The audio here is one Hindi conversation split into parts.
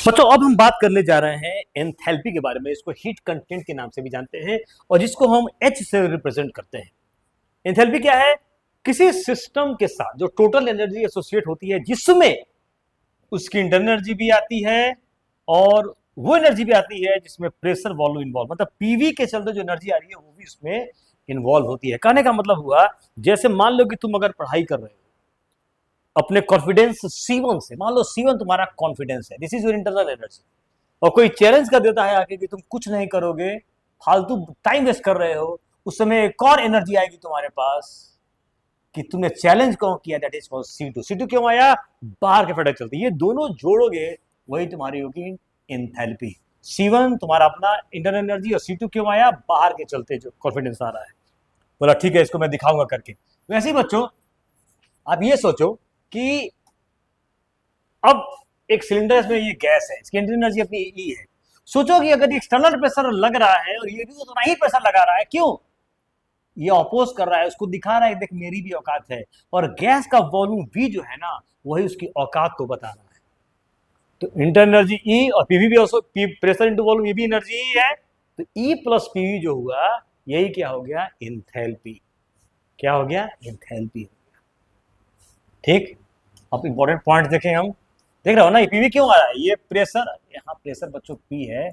बच्चों अब हम बात करने जा रहे हैं एंथैल्पी के बारे में। इसको हीट कंटेंट के नाम से भी जानते हैं और जिसको हम H से रिप्रेजेंट करते हैं। एंथैल्पी क्या है? किसी सिस्टम के साथ जो टोटल एनर्जी एसोसिएट होती है, जिसमें उसकी इंटरनल एनर्जी भी आती है और वो एनर्जी भी आती है जिसमें प्रेशर वॉल्यूम इन्वॉल्व, मतलब पीवी के चलते जो एनर्जी आ रही है वो भी उसमें इन्वॉल्व होती है। कहने का मतलब हुआ, जैसे मान लो कि तुम अगर पढ़ाई कर रहे हो अपने कॉन्फिडेंस C1 से, मान लो C1 तुम्हारा कॉन्फिडेंस है, this is your internal energy, और कोई चैलेंज कर देता है आके कि तुम कुछ नहीं करोगे, फालतू टाइम वेस्ट कर रहे हो, उस समय एक और एनर्जी आएगी तुम्हारे पास कि तुमने चैलेंज कौन किया, that is called C2। C2 क्यों आया? बाहर के फटक चलती, ये दोनों जोड़ोगे वही तुम्हारी होगी एंथैल्पी। C1 तुम्हारा अपना इंटरनल एनर्जी और C2 क्यों आया? बाहर के चलते जो कॉन्फिडेंस आ रहा है। बोला ठीक है, इसको मैं दिखाऊंगा करके। वैसे ही बच्चों आप ये सोचो कि अब एक सिलेंडर में ये गैस है, इसकी इंटरनल एनर्जी अपनी E है। सोचो कि अगर एक्सटर्नल प्रेशर लग रहा है और ये भी उतना ही प्रेशर लगा रहा है, क्यों? ये अपोज कर रहा है, उसको दिखा रहा है देख मेरी भी औकात है, और गैस का वॉल्यूम भी जो है ना वही उसकी औकात को बता रहा है। तो इंटरनल एनर्जी E और पीवी भी, ऑल्सो प्रेशर इनटू वॉल्यूम, ये भी एनर्जी ही है। तो E प्लस पीवी जो हुआ यही क्या हो गया? एंथैल्पी। क्या हो गया? एंथैल्पी। ठीक, अब इंपॉर्टेंट पॉइंट देखें हम। देख रहे हो ना, ये पीवी क्यों आ रहा है? ये प्रेशर, यहाँ प्रेशर बच्चों पी है,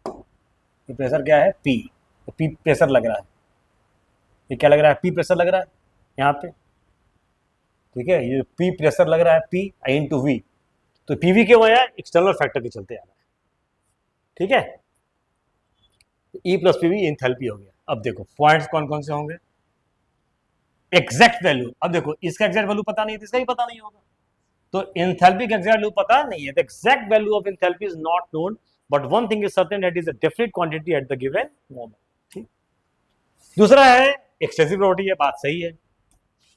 ये प्रेशर क्या है? पी। तो पी प्रेशर लग रहा है, ये क्या लग रहा है? पी प्रेशर लग रहा है यहाँ पे, ठीक है। ये पी प्रेशर लग रहा है, पी इंटू वी। तो पीवी क्यों आया? एक्सटर्नल फैक्टर के चलते आ रहा है, ठीक है। ई प्लस पीवी एंथैल्पी हो गया। अब देखो पॉइंट्स कौन कौन से होंगे। एग्जैक्ट वैल्यू, अब देखो इसका एग्जैक्ट वैल्यू पता नहीं है तो इसका भी पता नहीं होगा। तो एंथैल्पी का एग्जैक्ट वैल्यू पता नहीं है, the exact value of enthalpy is not known, but one thing is certain, that is a definite quantity at the given moment. ठीक। दूसरा है एक्सटेंसिव प्रॉपर्टी, है बात सही है।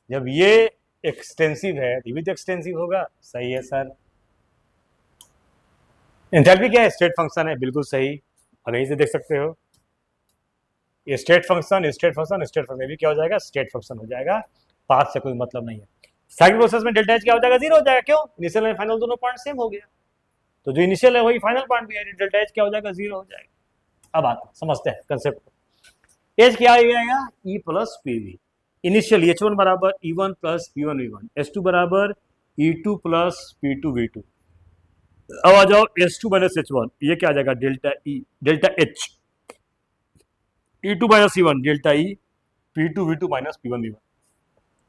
जब ये एक्सटेंसिव है ये भी तो एक्सटेंसिव होगा, सही है सर। एंथैल्पी क्या है? स्टेट फंक्शन है, बिल्कुल सही। अब यहीं से देख सकते हो, ये state function, state function, state function भी क्या हो जाएगा? स्टेट फंक्शन हो जाएगा। पाथ से कोई मतलब नहीं है। साइकिल प्रोसेस में डेल्टा एच क्या हो जाएगा? 0 हो जाएगा। क्यों? इनिशियल और फाइनल दोनों पॉइंट सेम हो गया, तो जो इनिशियल है वही फाइनल पॉइंट भी है, डेल्टा एच क्या हो जाएगा? 0 हो जाएगा। अब आते समझते हैं कंसेप्ट। एच क्या आ जाएगा? E plus PV. Initial H1 बराबर E1 plus P1 V1, H2 बराबर E2 प्लस P2 V2। अब आ जाओ H2 माइनस H1, ये क्या आ जाएगा? Delta E, delta H। E2 minus C1 delta E, P2 V2 minus P1 V1।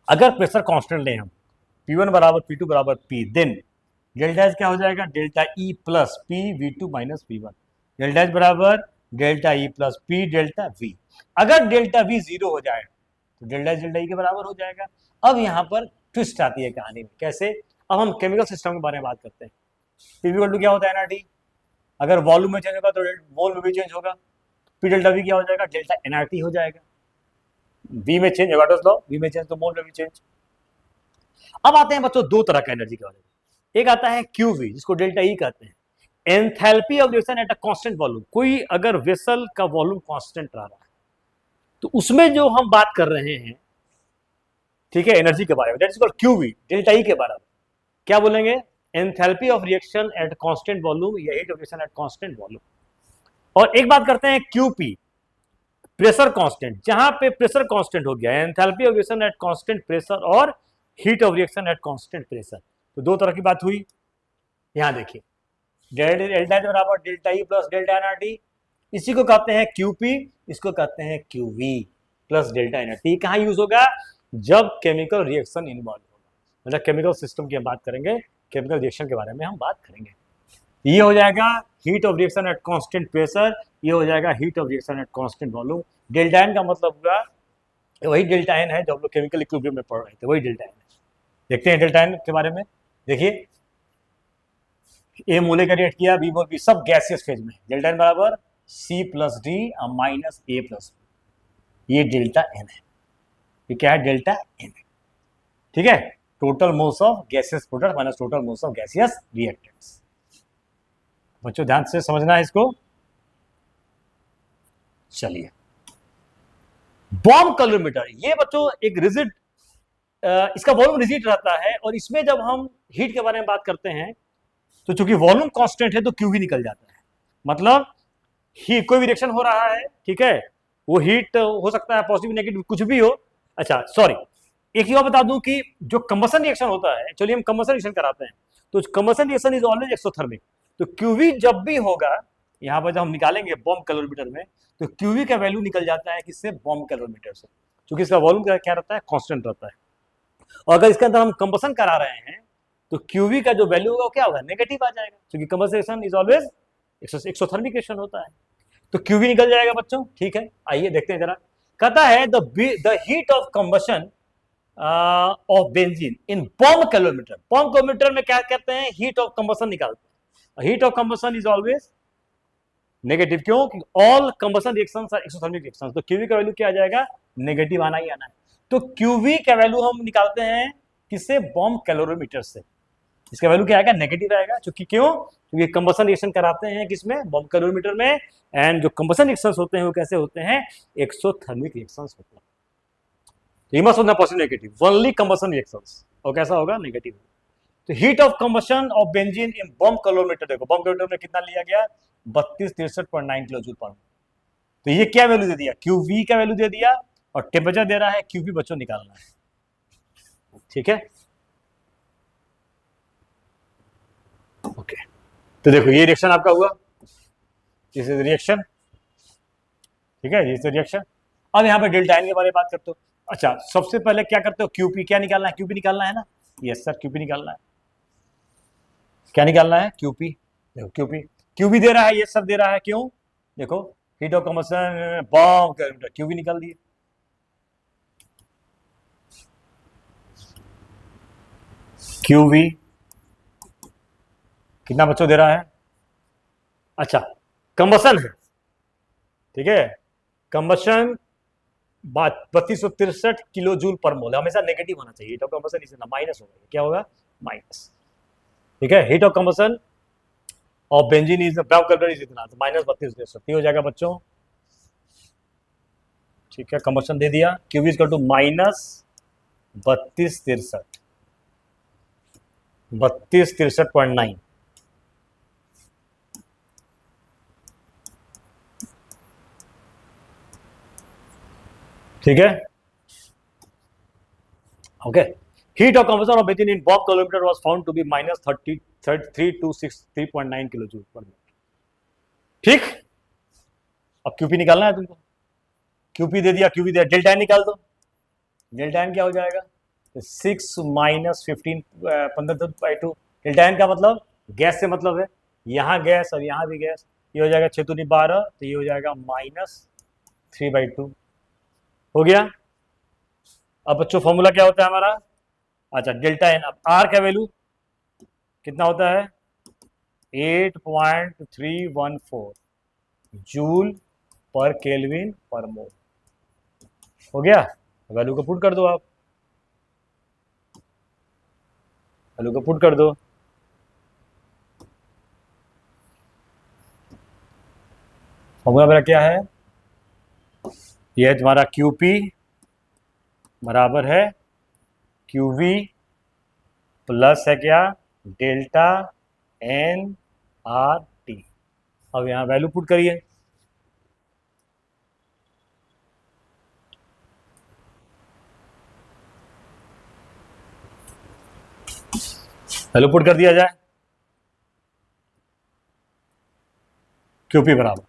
अगर प्रेशर कांस्टेंट लें हम, P1 बराबर P2 बराबर P, देन डेल्टा एच क्या हो जाएगा? Delta E plus P V2 minus P1। Delta H बराबर delta E plus P delta V। अगर डेल्टा V 0 हो जाए तो डेल्टा एच डेल्टा E के बराबर हो जाएगा। अब यहाँ पर ट्विस्ट आती है कहानी में। कैसे? अब हम केमिकल सिस्टम के बारे में बात करते हैं। पीवी इक्वल टू क्या होता है? एनआरटी। अगर वॉल्यूम में चेंज होगा तो मोल में भी चेंज होगा। पी डेल्टा वी क्या हो जाएगा? डेल्टा एनआरटी हो जाएगा। वी में चेंज, वाट लो वी में चेंज तो मोल में भी चेंज। अब आते हैं बच्चों दो तरह का एनर्जी के बारे में। एक आता है क्यूवी, जिसको डेल्टा ई कहते हैं, enthalpy of reaction at a constant volume. कोई अगर वेसल का वॉल्यूम कांस्टेंट रह रहा है तो उसमें जो हम बात कर रहे हैं, ठीक है, एनर्जी के बारे में, that is called Q V, delta E के बारे में क्या बोलेंगे? Enthalpy of reaction at constant volume या heat of reaction at constant volume. और एक बात करते हैं क्यूपी, प्रेशर कांस्टेंट। जहां पे प्रेशर कांस्टेंट हो गया, enthalpy of reaction at constant pressure और heat of reaction at constant pressure. तो दो तरह की बात हुई। यहां देखिए, डेल्टा बराबर delta E plus delta NRT, इसी को कहते हैं क्यूपी, इसको कहते हैं क्यूवी प्लस डेल्टा एनआरटी। कहां यूज होगा? जब केमिकल रिएक्शन इन्वॉल्व होगा, मतलब केमिकल सिस्टम की हम बात करेंगे, केमिकल रिएक्शन के बारे में हम बात करेंगे। ये हो जाएगा heat of reaction at constant pressure, ये हो जाएगा heat of reaction at constant volume. Delta n का मतलब हुआ वही डेल्टा एन है जो हम लोग केमिकल इक्विलिब्रियम में पढ़ रहे थे, वही डेल्टा एन है। देखते हैं डेल्टा एन के बारे में। देखिए, ए मोले का रिएक्ट किया, बी मोल बी, सब गैसियस फेज में। डेल्टा एन बराबर सी प्लस डी माइनस ए प्लस बी, ये डेल्टा एन है। ये क्या है? डेल्टा एन है, ठीक है। Total moles of gaseous product minus total moles of gaseous reactants. बच्चों ध्यान से समझना है इसको। चलिए, बॉम्ब कैलोरीमीटर, ये बच्चों एक रिजिड, इसका वॉल्यूम रिजिड रहता है, और इसमें जब हम हीट के बारे में बात करते हैं तो चूंकि वॉल्यूम कांस्टेंट है तो क्यू भी निकल जाता है, मतलब ही कोई भी रिएक्शन हो रहा है, ठीक है, वो हीट हो सकता है पॉजिटिव नेगेटिव कुछ भी हो। अच्छा सॉरी, एक ही और बता दूं कि जो कंबसन रिएक्शन होता है, चलिए हम कंबसन रिएक्शन कराते हैं, तो combustion reaction is always exothermic. तो क्यूवी जब भी होगा, यहां पर जब हम निकालेंगे बॉम्ब कैलोरीमीटर में, तो क्यूवी का वैल्यू निकल जाता है किससे, बॉम्ब कैलोरीमीटर से, क्योंकि इसका वॉल्यूम क्या रहता है, कांस्टेंट रहता है। और अगर इसके अंदर हम कंबसन करा रहे हैं तो क्यूवी का जो वैल्यू होगा क्या होगा, नेगेटिव आ जाएगा, क्योंकि combustion is always exothermic reaction होता है। तो क्यूवी निकल जाएगा बच्चों, ठीक है। आइए देखते हैं जरा, कहता है the heat of combustion of benzene in bomb calorimeter. Bomb calorimeter में क्या कहते हैं, हीट ऑफ कंबशन निकालते हैं। Heat of combustion is always negative, क्यों, all combustion reactions are exothermic reactions. तो क्यूवी का वैल्यू क्या आ जाएगा, नेगेटिव आना ही आना है। तो क्यूवी का वैल्यू हम निकालते हैं किससे, बॉम्ब कैलोरीमीटर से। इसका वैल्यू क्या आएगा, नेगेटिव आएगा, क्योंकि क्यों, क्योंकि कंबशन रिएक्शन कराते हैं किसमें, बॉम्ब कैलोरीमीटर में। एंड जो कंबशन रिएक्शंस होते हैं वो कैसे होते हैं, एक्सोथर्मिक रिएक्शंस होते हैं। तो मस्ट होना positive negative, only combustion reactions, और कैसा होगा, नेगेटिव। तो heat of combustion of benzene in bomb calorimeter, देखो बॉम्ब कैलोरीमीटर में कितना लिया गया, 3263.9 किलो जूल पर। तो ये क्या वैल्यू दे दिया, क्यूवी का वैल्यू दे दिया, और टेम्परेचर दे रहा है, क्यूवी बच्चों निकालना है, ठीक है। ओके, तो देखो ये रिएक्शन आपका हुआ, दिस इज रिएक्शन, ठीक है, ये रिएक्शन। अब यहाँ पे डेल्टा एन के बारे में बात करते हो। अच्छा, सबसे पहले क्या करते हो, क्यूपी, क्या निकालना है, क्यूपी निकालना है ना, यस सर, क्यूपी निकालना है। क्या निकालना है, क्यूपी। देखो क्यूपी, क्यूबी दे रहा है, ये सब दे रहा है, क्यों, देखो heat of combustion bomb calorimeter, q v निकाल दिए। क्यूबी कितना बच्चों दे रहा है, अच्छा कंबशन है, ठीक है, कंबशन 3263 किलो जूल पर मोल, हमेशा नेगेटिव होना चाहिए, हीट ऑफ कंबशन इसे ना माइनस होगा, क्या होगा, माइनस, ठीक है। हीट ऑफ कंबशन और benzene is bomb calorie is इतना, तो माइनस 3263 हो जाएगा बच्चों, ठीक है। कंबशन दे दिया, क्यूबी इज टू माइनस 3263.9, ठीक है, okay. Heat of combustion of benzene in bomb calorimeter was found to be minus 3263.9 kilo joule per minute, ठीक। अब क्यूपी निकालना है तुमको, क्यूपी दे दिया, क्यूपी दे दिया, डेल्टा एन निकाल दो, डेल्टा एन क्या हो जाएगा, तो 6 माइनस 15 15/2, डेल्टा एन का मतलब गैस से मतलब है, यहाँ गैस और यहाँ भी गैस, ये हो जाएगा 6 दूनी 12, तो ये हो जाएगा -3/2, हो गया। अब बच्चों फॉर्मूला क्या होता है हमारा, अच्छा डेल्टा एन, अब आर का वैल्यू कितना होता है, 8.314 जूल पर केल्विन पर मोल, हो गया। वैल्यू को पुट कर दो, आप वैल्यू को पुट कर दो, फॉर्मूला मेरा क्या है, यह तुम्हारा क्यूपी बराबर है क्यूवी प्लस है क्या, डेल्टा एन आर टी। अब यहां वैल्यू पुट करिए, वैल्यू पुट कर दिया जाए, क्यूपी बराबर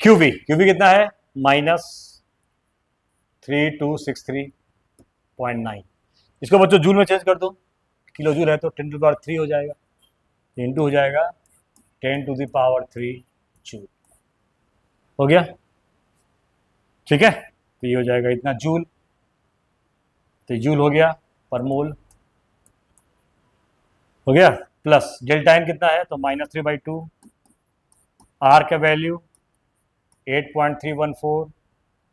क्यूवी, क्यूवी कितना है, -3263.9, इसको बच्चों जूल में चेंज कर दो, किलो जूल है तो 10⁻³ हो जाएगा, इंटू हो जाएगा 10⁻³ जूल, हो गया, ठीक है। तो ये हो जाएगा इतना जूल, तो जूल हो गया पर मोल, हो गया, प्लस डेल्टा एन कितना है, तो -3/2, आर का वैल्यू 8.314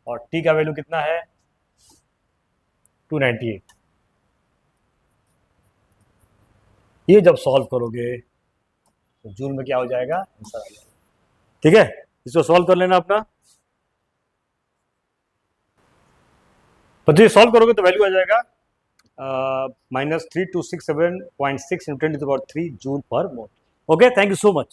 और टी का वैल्यू कितना है 298। ये जब सॉल्व करोगे तो जूल में क्या हो जाएगा, आंसर आ जाएगा, ठीक है। इसको सॉल्व कर लेना अपना, तो ये सॉल्व करोगे तो वैल्यू आ जाएगा -3267.6 × 10⁻³ जूल पर मोल. Okay, thank you so much.